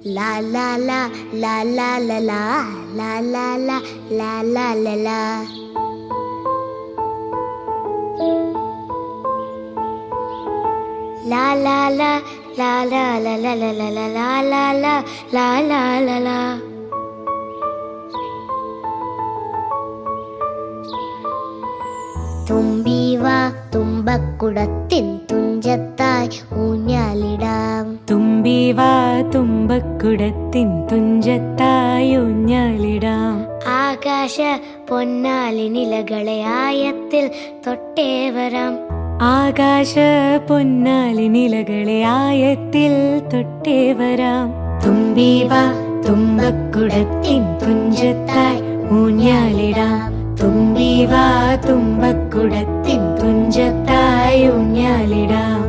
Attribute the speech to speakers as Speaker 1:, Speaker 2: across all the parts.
Speaker 1: La la la la la la la la la la la la la la. La la la la la la la la la la la la la la la la la. തുമ്പി വാ തുമ്പക്കുടത്തിൻ തുഞ്ചത്തായി ഊഞ്ഞാലിടാം.
Speaker 2: തുമ്പി വാ തുമ്പക്കുടത്തിൻ തുഞ്ചത്തായി ഊഞ്ഞാലിടാം.
Speaker 1: ആകാശ പൊന്നാലിനിലകളെ ആയത്തിൽ തൊട്ടേ വരാം.
Speaker 2: ആകാശ പൊന്നാലിനിലകളെ ആയത്തിൽ തൊട്ടേ വരാം. തുമ്പി വാ തുമ്പക്കുടത്തിൻ തുഞ്ചത്തായി ഊഞ്ഞാലിടാം. തുമ്പി വാ തുമ്പക്കുടത്തിൻ തുഞ്ചത്തായി ഊഞ്ഞാലിടാം.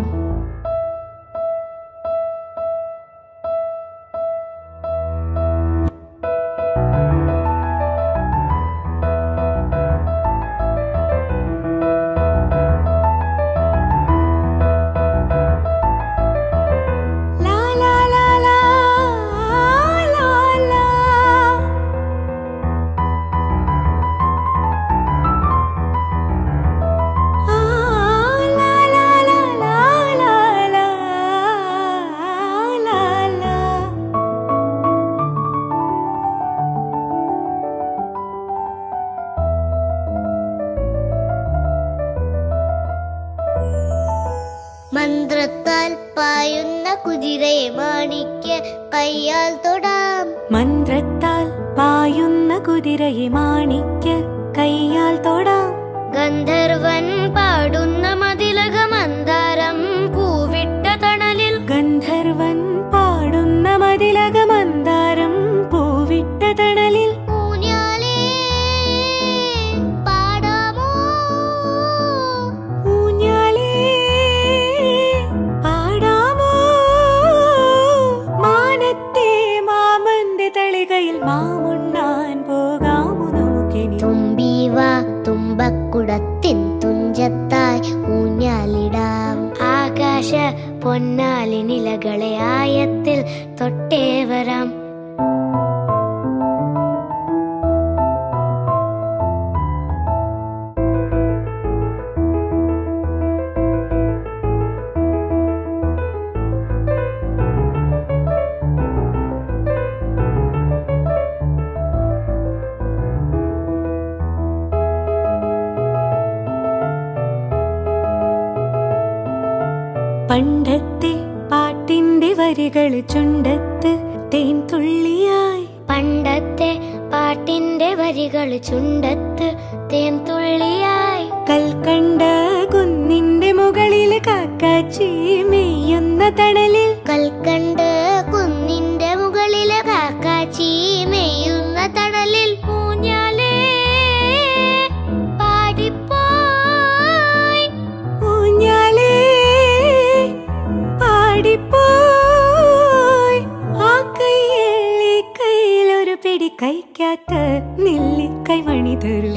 Speaker 1: മന്ത്രത്താൽ പായുന്ന കുതിരയെ മാണിക്ക് കയ്യാൽ തൊടാം.
Speaker 2: മന്ത്രത്താൽ പായുന്ന കുതിരയെ മാണിക്ക് കയ്യാൽ തൊടാം.
Speaker 1: ഗന്ധർവൻ പാടുന്ന മതിലക മന്ദാരം പൂവിട്ട തണലിൽ.
Speaker 2: ഗന്ധർവൻ പാടുന്ന മതിലക മന്ദാരം പൂവിട്ട തണലിൽ.
Speaker 1: ഊഞ്ഞാലേ പാടാമോ?
Speaker 2: ഊഞ്ഞാലേ പാടാമോ? മാനത്തെ മാമന്റെ തളികയിൽ മാമുണ്ണാൻ പോകാമോ നമുക്കിനി.
Speaker 1: തുമ്പി വാ തുമ്പക്കുടത്തിൻ തുഞ്ചത്തായി ഊഞ്ഞാലിടാം. ആകാശ പൊന്നാലിനിലകളെ ആയത്തിൽ തൊട്ടേ വരാം.
Speaker 2: പണ്ടത്തെ പാട്ടിന്റെ വരികൾ ചുണ്ടത്ത് തേൻ തുള്ളിയായി.
Speaker 1: പണ്ടത്തെ പാട്ടിന്റെ വരികൾ ചുണ്ടത്ത് തേൻ തുള്ളിയായി.
Speaker 2: കൽക്കണ്ട കുന്നിന്റെ മുകളിൽ കാക്കാച്ചി മെയ്യുന്ന തണലിൽ.
Speaker 1: കൽക്കണ്ട് കുന്നിന്റെ മുകളില് കാക്കാച്ചി മെയ്യുന്ന തണലിൽ. ഊഞ്ഞാലേ പാടിപ്പോയി.
Speaker 2: ഊഞ്ഞാലേ പാടിപ്പോയി. ആ കയ്യിൽ ഈ കയ്യിൽ ഒരു പിടി കൈക്കാത്ത നെല്ലിക്കൈ മണി തരൂ.